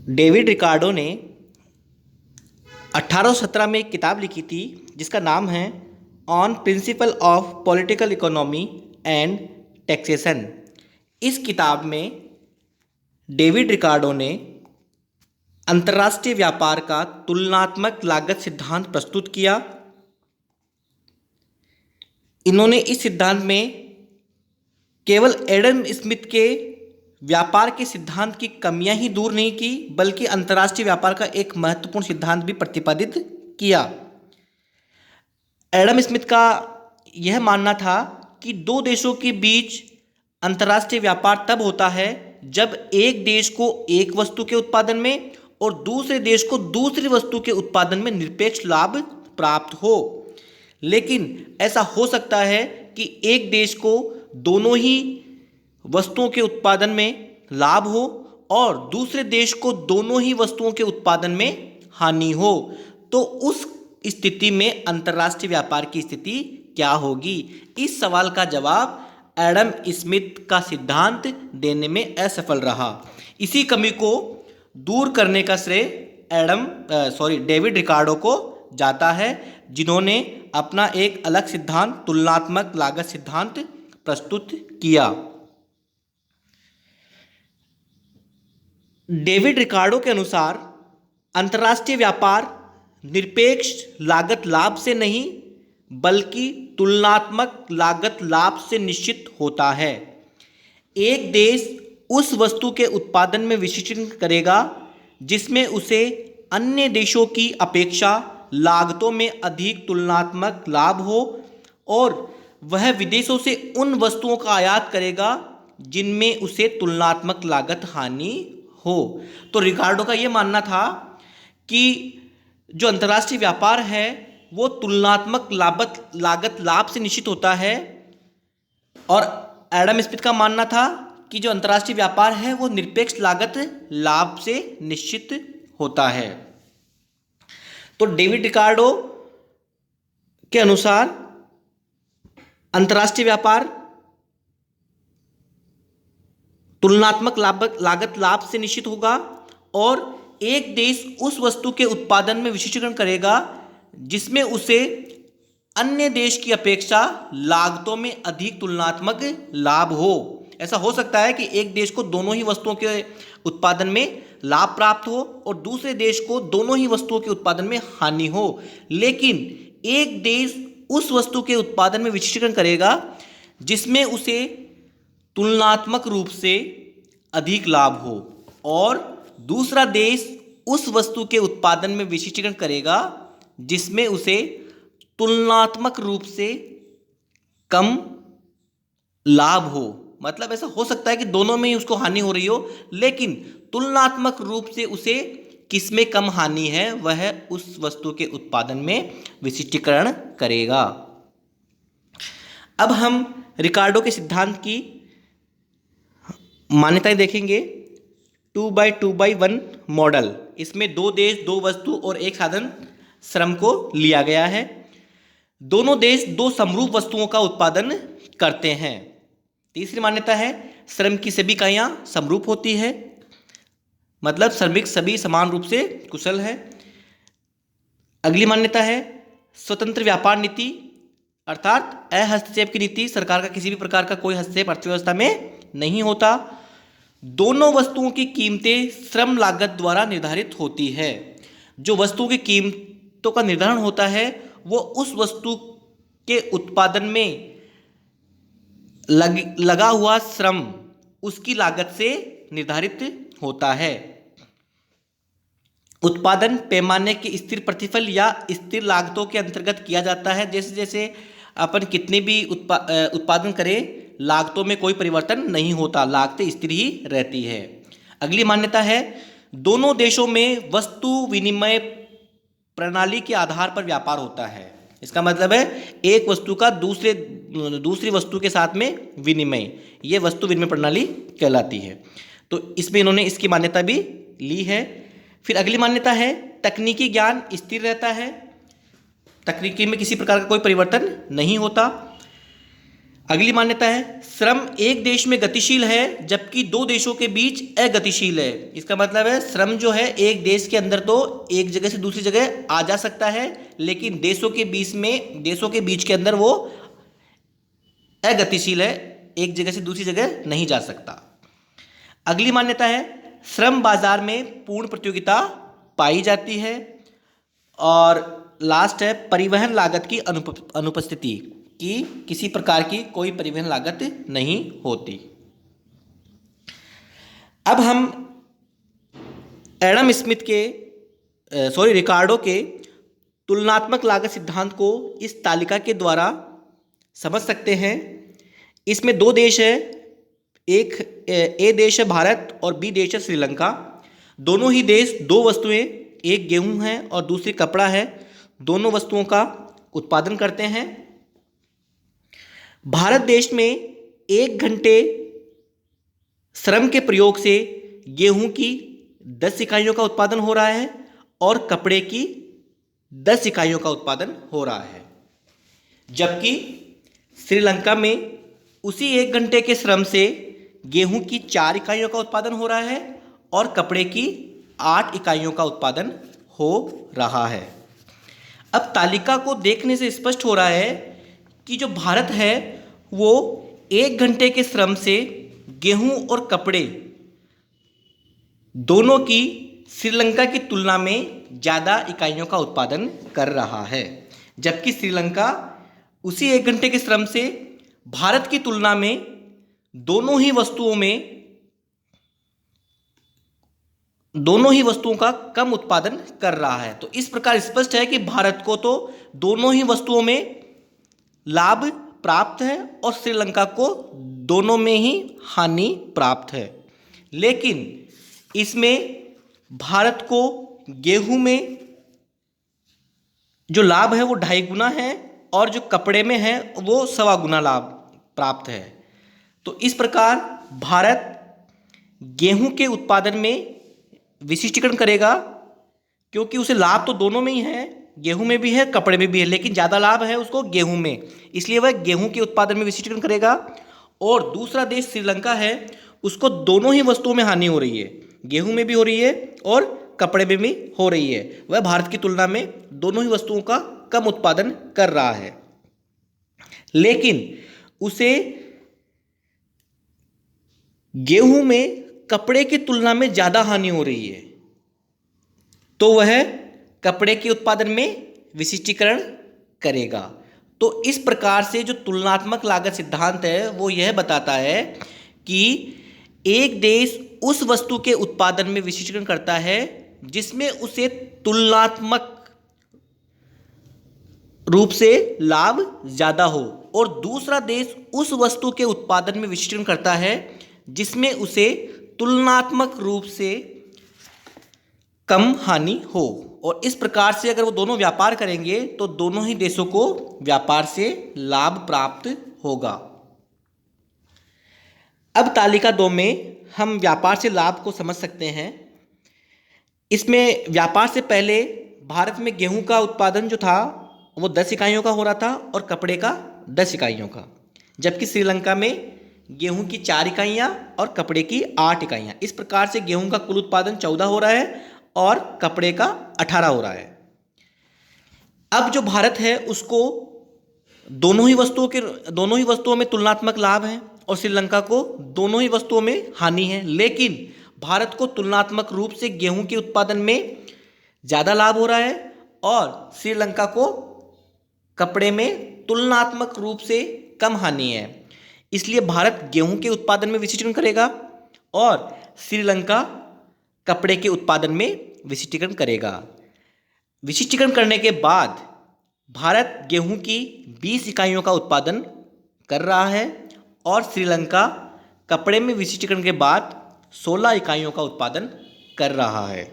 David Ricardo ने 1817 में एक किताब लिखी थी जिसका नाम है on principle of political economy and taxation. इस किताब में डेविड रिकार्डो ने अंतर्राष्ट्रीय व्यापार का तुलनात्मक लागत सिद्धांत प्रस्तुत किया। इन्होंने इस सिद्धांत में केवल एडम स्मिथ के व्यापार के सिद्धांत की कमियां ही दूर नहीं की, बल्कि अंतर्राष्ट्रीय व्यापार का एक महत्वपूर्ण सिद्धांत भी प्रतिपादित किया। एडम स्मिथ का यह मानना था कि दो देशों के बीच अंतर्राष्ट्रीय व्यापार तब होता है जब एक देश को एक वस्तु के उत्पादन में और दूसरे देश को दूसरी वस्तु के उत्पादन में निरपेक्ष लाभ प्राप्त हो। लेकिन ऐसा हो सकता है कि एक देश को दोनों ही वस्तुओं के उत्पादन में लाभ हो और दूसरे देश को दोनों ही वस्तुओं के उत्पादन में हानि हो। तो उस स्थिति में अंतर्राष्ट्रीय व्यापार की स्थिति क्या होगी? इस सवाल का जवाब एडम स्मिथ का सिद्धांत देने में असफल रहा। इसी कमी को दूर करने का श्रेय डेविड रिकार्डो को जाता है, जिन्होंने अपना एक अलग सिद्धांत तुलनात्मक लागत सिद्धांत प्रस्तुत किया। डेविड रिकार्डो के अनुसार अंतर्राष्ट्रीय व्यापार निरपेक्ष लागत लाभ से नहीं बल्कि तुलनात्मक लागत लाभ से निश्चित होता है। एक देश उस वस्तु के उत्पादन में विशिष्टीकरण करेगा जिसमें उसे अन्य देशों की अपेक्षा लागतों में अधिक तुलनात्मक लाभ हो, और वह विदेशों से उन वस्तुओं का आयात करेगा जिनमें उसे तुलनात्मक लागत हानि हो। तो रिकार्डो का यह मानना था कि जो अंतर्राष्ट्रीय व्यापार है वो तुलनात्मक लागत लाभ से निश्चित होता है, और एडम स्मिथ का मानना था कि जो अंतर्राष्ट्रीय व्यापार है वो निरपेक्ष लागत लाभ से निश्चित होता है। तो डेविड रिकार्डो के अनुसार अंतर्राष्ट्रीय व्यापार तुलनात्मक लागत लाभ से निश्चित होगा, और एक देश उस वस्तु के उत्पादन में विशिष्टीकरण करेगा जिसमें उसे अन्य देश की अपेक्षा लागतों में अधिक तुलनात्मक लाभ हो। ऐसा हो सकता है कि एक देश को दोनों ही वस्तुओं के उत्पादन में लाभ प्राप्त हो और दूसरे देश को दोनों ही वस्तुओं के उत्पादन में हानि हो, लेकिन एक देश उस वस्तु के उत्पादन में विशिष्टीकरण करेगा जिसमें उसे तुलनात्मक रूप से अधिक लाभ हो, और दूसरा देश उस वस्तु के उत्पादन में विशिष्टीकरण करेगा जिसमें उसे तुलनात्मक रूप से कम लाभ हो। मतलब ऐसा हो सकता है कि दोनों में ही उसको हानि हो रही हो, लेकिन तुलनात्मक रूप से उसे किसमें कम हानि है वह उस वस्तु के उत्पादन में विशिष्टीकरण करेगा। अब हम रिकार्डो के सिद्धांत की मान्यताएं देखेंगे। 2x2x1 मॉडल, इसमें दो देश, दो वस्तु और एक साधन श्रम को लिया गया है। दोनों देश दो समरूप वस्तुओं का उत्पादन करते हैं। तीसरी मान्यता है श्रम की सभी इकाइयां समरूप होती है, मतलब श्रमिक सभी समान रूप से कुशल है। अगली मान्यता है स्वतंत्र व्यापार नीति, अर्थात अहस्तक्षेप की नीति। सरकार का किसी भी प्रकार का कोई हस्तक्षेप अर्थव्यवस्था में नहीं होता। दोनों वस्तुओं की कीमतें श्रम लागत द्वारा निर्धारित होती है। जो वस्तुओं की कीमतों का निर्धारण होता है वो उस वस्तु के उत्पादन में लगा हुआ श्रम, उसकी लागत से निर्धारित होता है। उत्पादन पैमाने के स्थिर प्रतिफल या स्थिर लागतों के अंतर्गत किया जाता है। जैसे जैसे अपन कितने भी उत्पादन करें, लागतों में कोई परिवर्तन नहीं होता, लागतें स्थिर ही रहती है। अगली मान्यता है दोनों देशों में वस्तु विनिमय प्रणाली के आधार पर व्यापार होता है। इसका मतलब है एक वस्तु का दूसरी वस्तु के साथ में विनिमय, ये वस्तु विनिमय प्रणाली कहलाती है। तो इसमें इन्होंने इसकी मान्यता भी ली है। फिर अगली मान्यता है तकनीकी ज्ञान स्थिर रहता है, तकनीकी में किसी प्रकार का कोई परिवर्तन नहीं होता। अगली मान्यता है श्रम एक देश में गतिशील है जबकि दो देशों के बीच अगतिशील है। इसका मतलब है श्रम जो है एक देश के अंदर तो एक जगह से दूसरी जगह आ जा सकता है, लेकिन देशों के बीच के अंदर वो अगतिशील है, एक जगह से दूसरी जगह नहीं जा सकता। अगली मान्यता है श्रम बाजार में पूर्ण प्रतियोगिता पाई जाती है। और लास्ट है परिवहन लागत की अनुपस्थिति, कि किसी प्रकार की कोई परिवहन लागत नहीं होती। अब हम रिकार्डो के तुलनात्मक लागत सिद्धांत को इस तालिका के द्वारा समझ सकते हैं। इसमें दो देश है, एक ए देश है भारत और बी देश है श्रीलंका। दोनों ही देश दो वस्तुएं, एक गेहूं है और दूसरी कपड़ा है, दोनों वस्तुओं का उत्पादन करते हैं। भारत देश में 1 घंटे श्रम के प्रयोग से गेहूं की 10 इकाइयों का उत्पादन हो रहा है और कपड़े की 10 इकाइयों का उत्पादन हो रहा है। जबकि श्रीलंका में उसी 1 घंटे के श्रम से गेहूं की 4 इकाइयों का उत्पादन हो रहा है और कपड़े की 8 इकाइयों का उत्पादन हो रहा है। अब तालिका को देखने से स्पष्ट हो रहा है कि जो भारत है वो 1 घंटे के श्रम से गेहूं और कपड़े दोनों की श्रीलंका की तुलना में ज़्यादा इकाइयों का उत्पादन कर रहा है, जबकि श्रीलंका उसी 1 घंटे के श्रम से भारत की तुलना में दोनों ही वस्तुओं का कम उत्पादन कर रहा है। तो इस प्रकार स्पष्ट है कि भारत को तो दोनों ही वस्तुओं में लाभ प्राप्त है और श्रीलंका को दोनों में ही हानि प्राप्त है। लेकिन इसमें भारत को गेहूं में जो लाभ है वो 2.5 गुना है और जो कपड़े में है वो 1.25 गुना लाभ प्राप्त है। तो इस प्रकार भारत गेहूं के उत्पादन में विशिष्टीकरण करेगा, क्योंकि उसे लाभ तो दोनों में ही है, गेहूं में भी है कपड़े में भी है, लेकिन ज़्यादा लाभ है उसको गेहूं में, इसलिए वह गेहूं के उत्पादन में विशिष्टीकरण करेगा। और दूसरा देश श्रीलंका है, उसको दोनों ही वस्तुओं में हानि हो रही है, गेहूं में भी हो रही है और कपड़े में भी हो रही है। वह भारत की तुलना में दोनों ही वस्तुओं का कम उत्पादन कर रहा है, लेकिन उसे गेहूं में कपड़े की तुलना में ज़्यादा हानि हो रही है, तो वह कपड़े के उत्पादन में विशिष्टीकरण करेगा। तो इस प्रकार से जो तुलनात्मक लागत सिद्धांत है वो यह बताता है कि एक देश उस वस्तु के उत्पादन में विशिष्टीकरण करता है जिसमें उसे तुलनात्मक रूप से लाभ ज़्यादा हो, और दूसरा देश उस वस्तु के उत्पादन में विशिष्टीकरण करता है जिसमें उसे तुलनात्मक रूप से कम हानि हो। और इस प्रकार से अगर वो दोनों व्यापार करेंगे तो दोनों ही देशों को व्यापार से लाभ प्राप्त होगा। अब तालिका 2 में हम व्यापार से लाभ को समझ सकते हैं। इसमें व्यापार से पहले भारत में गेहूं का उत्पादन जो था वो 10 इकाइयों का हो रहा था और कपड़े का 10 इकाइयों का, जबकि श्रीलंका में गेहूं की 4 इकाइयाँ और कपड़े की 8 इकाइयाँ। इस प्रकार से गेहूं का कुल उत्पादन 14 हो रहा है और कपड़े का 18 हो रहा है। अब जो भारत है उसको दोनों ही वस्तुओं में तुलनात्मक लाभ है और श्रीलंका को दोनों ही वस्तुओं में हानि है, लेकिन भारत को तुलनात्मक रूप से गेहूं के उत्पादन में ज़्यादा लाभ हो रहा है और श्रीलंका को कपड़े में तुलनात्मक रूप से कम हानि है। इसलिए भारत गेहूं के उत्पादन में विशिष्टीकरण करेगा और श्रीलंका कपड़े के उत्पादन में विशिष्टीकरण करेगा। विशिष्टीकरण करने के बाद भारत गेहूं की 20 इकाइयों का उत्पादन कर रहा है और श्रीलंका कपड़े में विशिष्टीकरण के बाद 16 इकाइयों का उत्पादन कर रहा है।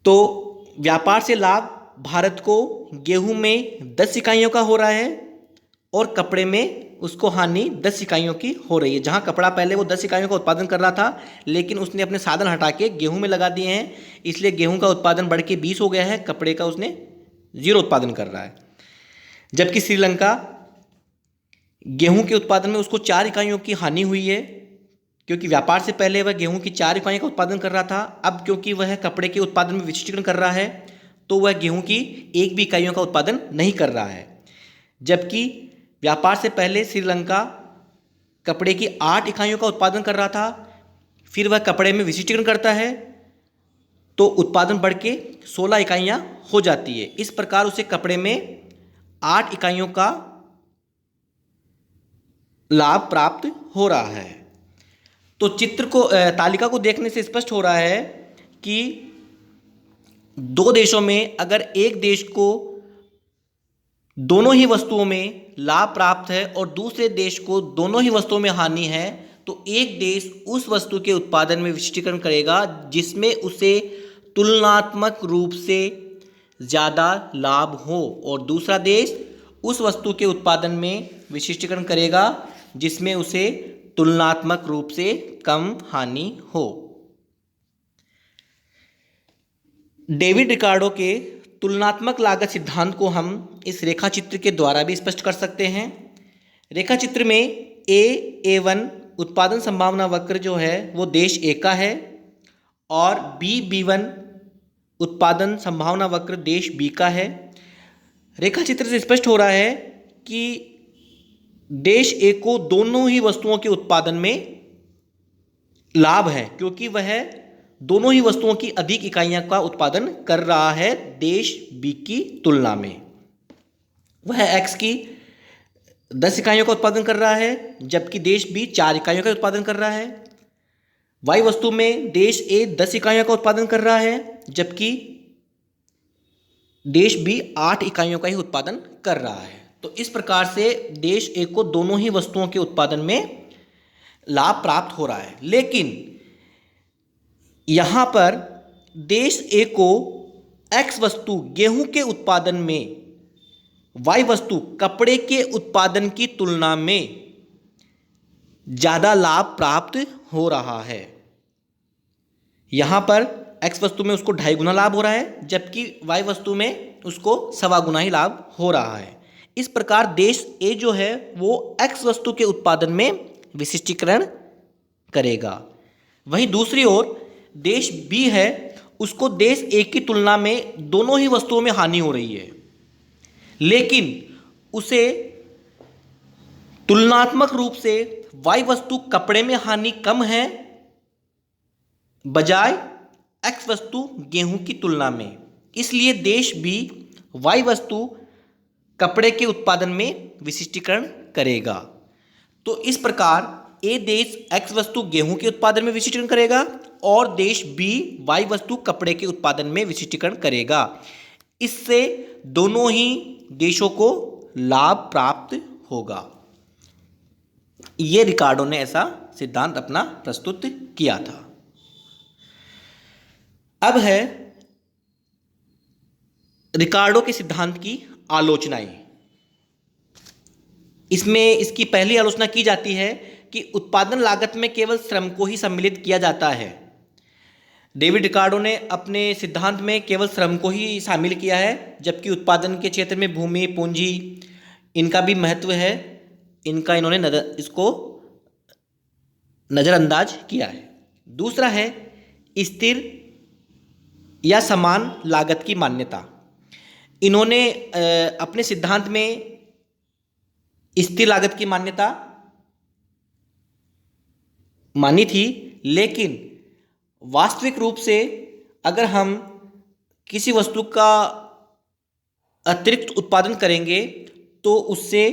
तो व्यापार से लाभ भारत को गेहूं में 10 इकाइयों का हो रहा है और कपड़े में उसको हानि 10 इकाइयों की हो रही है। जहां कपड़ा पहले वो 10 इकाइयों का उत्पादन कर रहा था, लेकिन उसने अपने साधन हटा के गेहूं में लगा दिए हैं, इसलिए गेहूं का उत्पादन बढ़ के 20 हो गया है, कपड़े का उसने 0 उत्पादन कर रहा है। जबकि श्रीलंका गेहूं के उत्पादन में उसको 4 इकाइयों की हानि हुई है, क्योंकि व्यापार से पहले वह गेहूं की 4 इकाइयों का उत्पादन कर रहा था। अब क्योंकि वह कपड़े के उत्पादन में विशिष्टीकरण कर रहा है तो वह गेहूं की 1 भी इकाइयों का उत्पादन नहीं कर रहा है। जबकि व्यापार से पहले श्रीलंका कपड़े की 8 इकाइयों का उत्पादन कर रहा था, फिर वह कपड़े में विशिष्टीकरण करता है तो उत्पादन बढ़ के 16 इकाइयाँ हो जाती है। इस प्रकार उसे कपड़े में 8 इकाइयों का लाभ प्राप्त हो रहा है। तो चित्र को तालिका को देखने से स्पष्ट हो रहा है कि 2 देशों में अगर एक देश को दोनों ही वस्तुओं में लाभ प्राप्त है और दूसरे देश को दोनों ही वस्तुओं में हानि है, तो एक देश उस वस्तु के उत्पादन में विशिष्टीकरण करेगा जिसमें उसे तुलनात्मक रूप से ज़्यादा लाभ हो, और दूसरा देश उस वस्तु के उत्पादन में विशिष्टीकरण करेगा जिसमें उसे तुलनात्मक रूप से कम हानि हो। डेविड रिकार्डो के तुलनात्मक लागत सिद्धांत को हम इस रेखा चित्र के द्वारा भी स्पष्ट कर सकते हैं। रेखा चित्र में A1 उत्पादन संभावना वक्र जो है वो देश ए का है और B1 उत्पादन संभावना वक्र देश बी का है। रेखा चित्र से स्पष्ट हो रहा है कि देश ए को दोनों ही वस्तुओं के उत्पादन में लाभ है, क्योंकि वह दोनों ही वस्तुओं की अधिक इकाइयों का उत्पादन कर रहा है देश बी की तुलना में। वह एक्स की 10 इकाइयों का उत्पादन कर रहा है जबकि देश बी 4 इकाइयों का उत्पादन कर रहा है। वाई वस्तु में देश ए 10 इकाइयों का उत्पादन कर रहा है जबकि देश बी 8 इकाइयों का ही उत्पादन कर रहा है। तो इस प्रकार से देश ए को दोनों ही वस्तुओं के उत्पादन में लाभ प्राप्त हो रहा है, लेकिन यहाँ पर देश ए को एक्स वस्तु गेहूं के उत्पादन में वाई वस्तु कपड़े के उत्पादन की तुलना में ज़्यादा लाभ प्राप्त हो रहा है। यहाँ पर एक्स वस्तु में उसको 2.5 गुना लाभ हो रहा है जबकि वाई वस्तु में उसको 1.25 गुना ही लाभ हो रहा है। इस प्रकार देश ए जो है वो एक्स वस्तु के उत्पादन में विशिष्टीकरण करेगा। वहीं दूसरी ओर देश बी है, उसको देश ए की तुलना में दोनों ही वस्तुओं में हानि हो रही है, लेकिन उसे तुलनात्मक रूप से वाई वस्तु कपड़े में हानि कम है बजाय एक्स वस्तु गेहूं की तुलना में। इसलिए देश बी वाई वस्तु कपड़े के उत्पादन में विशिष्टीकरण करेगा। तो इस प्रकार ए देश एक्स वस्तु गेहूं के उत्पादन में विशिष्टीकरण करेगा और देश बी वाई वस्तु कपड़े के उत्पादन में विशिष्टीकरण करेगा। इससे दोनों ही देशों को लाभ प्राप्त होगा। ये रिकार्डो ने ऐसा सिद्धांत अपना प्रस्तुत किया था। अब है रिकार्डो के सिद्धांत की आलोचनाएं। इसमें इसकी पहली आलोचना की जाती है कि उत्पादन लागत में केवल श्रम को ही सम्मिलित किया जाता है। डेविड रिकार्डो ने अपने सिद्धांत में केवल श्रम को ही शामिल किया है, जबकि उत्पादन के क्षेत्र में भूमि पूंजी इनका भी महत्व है, इनका इन्होंने इसको नज़रअंदाज किया है। दूसरा है स्थिर या समान लागत की मान्यता। इन्होंने अपने सिद्धांत में स्थिर लागत की मान्यता मानी थी, लेकिन वास्तविक रूप से अगर हम किसी वस्तु का अतिरिक्त उत्पादन करेंगे तो उससे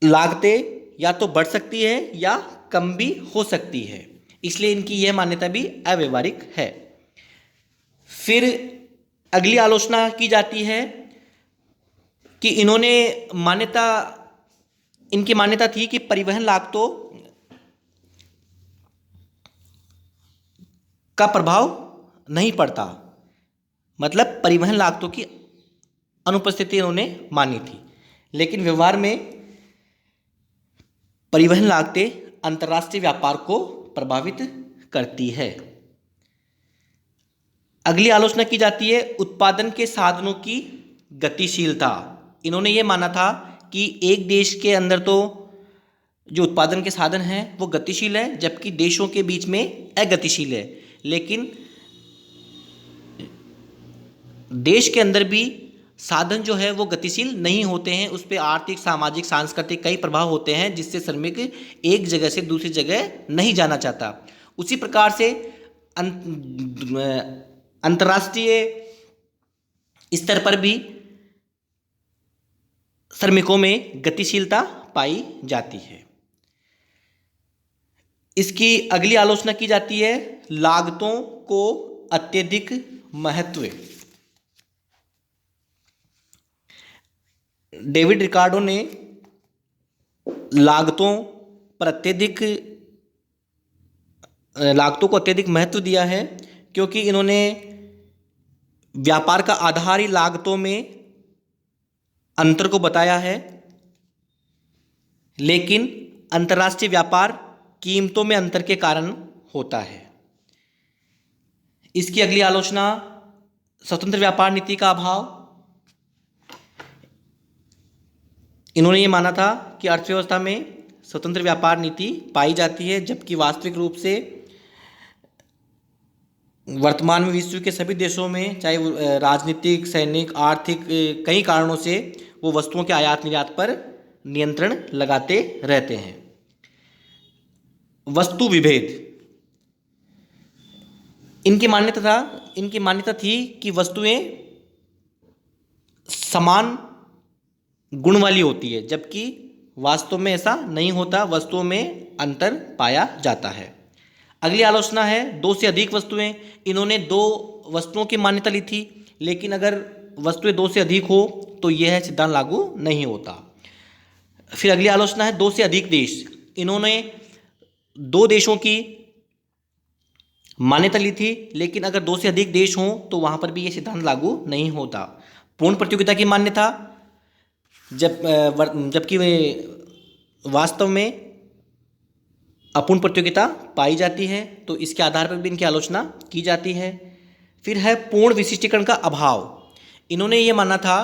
लागतें या तो बढ़ सकती है या कम भी हो सकती है, इसलिए इनकी यह मान्यता भी अव्यवहारिक है। फिर अगली आलोचना की जाती है कि इनकी मान्यता थी कि परिवहन लागतों का प्रभाव नहीं पड़ता, मतलब परिवहन लागतों की अनुपस्थिति इन्होंने मानी थी, लेकिन व्यवहार में परिवहन लागतें अंतर्राष्ट्रीय व्यापार को प्रभावित करती है। अगली आलोचना की जाती है उत्पादन के साधनों की गतिशीलता। इन्होंने ये माना था कि एक देश के अंदर तो जो उत्पादन के साधन हैं वो गतिशील है, जबकि देशों के बीच में अगतिशील है। लेकिन देश के अंदर भी साधन जो है वो गतिशील नहीं होते हैं, उस पर आर्थिक, सामाजिक, सांस्कृतिक कई प्रभाव होते हैं, जिससे श्रमिक एक जगह से दूसरी जगह नहीं जाना चाहता। उसी प्रकार से अंतर्राष्ट्रीय स्तर पर भी श्रमिकों में गतिशीलता पाई जाती है। इसकी अगली आलोचना की जाती है लागतों को अत्यधिक महत्व। डेविड रिकार्डो ने लागतों को अत्यधिक महत्व दिया है, क्योंकि इन्होंने व्यापार का आधार ही लागतों में अंतर को बताया है, लेकिन अंतर्राष्ट्रीय व्यापार कीमतों में अंतर के कारण होता है। इसकी अगली आलोचना स्वतंत्र व्यापार नीति का अभाव। इन्होंने ये माना था कि अर्थव्यवस्था में स्वतंत्र व्यापार नीति पाई जाती है, जबकि वास्तविक रूप से वर्तमान में विश्व के सभी देशों में, चाहे वो राजनीतिक, सैनिक, आर्थिक कई कारणों से, वो वस्तुओं के आयात निर्यात पर नियंत्रण लगाते रहते हैं। वस्तु विभेद। इनकी मान्यता थी कि वस्तुएं समान गुण वाली होती है, जबकि वास्तव में ऐसा नहीं होता, वस्तुओं में अंतर पाया जाता है। अगली आलोचना है दो से अधिक वस्तुएं। इन्होंने दो वस्तुओं की मान्यता ली थी, लेकिन अगर वस्तुएं दो से अधिक हो तो यह सिद्धांत लागू नहीं होता। फिर अगली आलोचना है दो से अधिक देश। इन्होंने दो देशों की मान्यता ली थी, लेकिन अगर दो से अधिक देश हों तो वहां पर भी यह सिद्धांत लागू नहीं होता। पूर्ण प्रतियोगिता की मान्यता, जबकि वे वास्तव में अपूर्ण प्रतियोगिता पाई जाती है, तो इसके आधार पर भी इनकी आलोचना की जाती है। फिर है पूर्ण विशिष्टीकरण का अभाव। इन्होंने ये माना था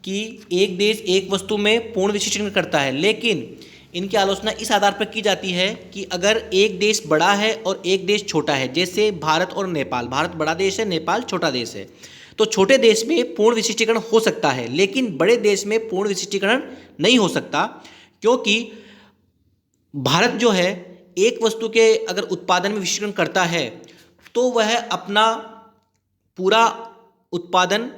कि एक देश एक वस्तु में पूर्ण विशिष्टीकरण करता है, लेकिन इनकी आलोचना इस आधार पर की जाती है कि अगर एक देश बड़ा है और एक देश छोटा है, जैसे भारत और नेपाल, भारत बड़ा देश है, नेपाल छोटा देश है, तो छोटे देश में पूर्ण विशिष्टीकरण हो सकता है, लेकिन बड़े देश में पूर्ण विशिष्टीकरण नहीं हो सकता, क्योंकि भारत जो है एक वस्तु के अगर उत्पादन में विशिष्टीकरण करता है तो वह अपना पूरा उत्पादन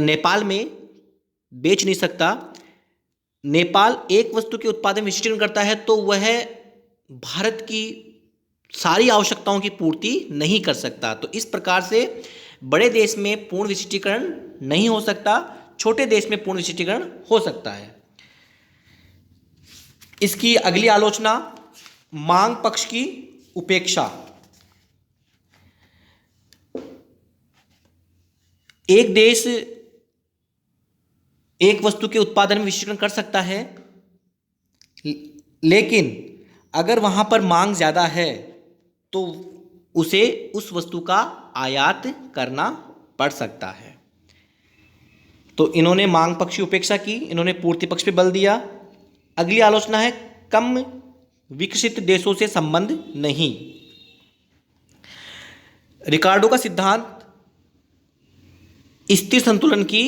नेपाल में बेच नहीं सकता। नेपाल एक वस्तु के उत्पादन में विशिष्टीकरण करता है तो वह भारत की सारी आवश्यकताओं की पूर्ति नहीं कर सकता। तो इस प्रकार से बड़े देश में पूर्ण विशिष्टीकरण नहीं हो सकता, छोटे देश में पूर्ण विशिष्टीकरण हो सकता है। इसकी अगली आलोचना मांग पक्ष की उपेक्षा। एक देश एक वस्तु के उत्पादन में विशिष्टीकरण कर सकता है, लेकिन अगर वहां पर मांग ज्यादा है तो उसे उस वस्तु का आयात करना पड़ सकता है। तो इन्होंने मांग पक्ष की उपेक्षा की, इन्होंने पूर्ति पक्ष पे बल दिया। अगली आलोचना है कम विकसित देशों से संबंध नहीं। रिकार्डो का सिद्धांत स्थिर संतुलन की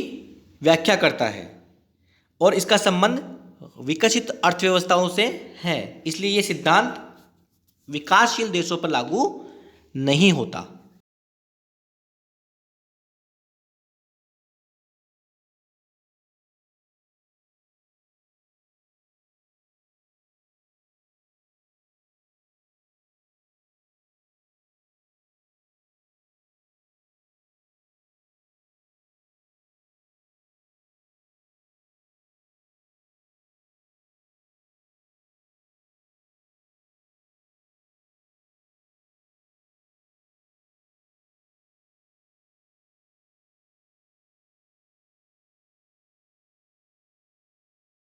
व्याख्या करता है और इसका संबंध विकसित अर्थव्यवस्थाओं से है, इसलिए यह सिद्धांत विकासशील देशों पर लागू नहीं होता।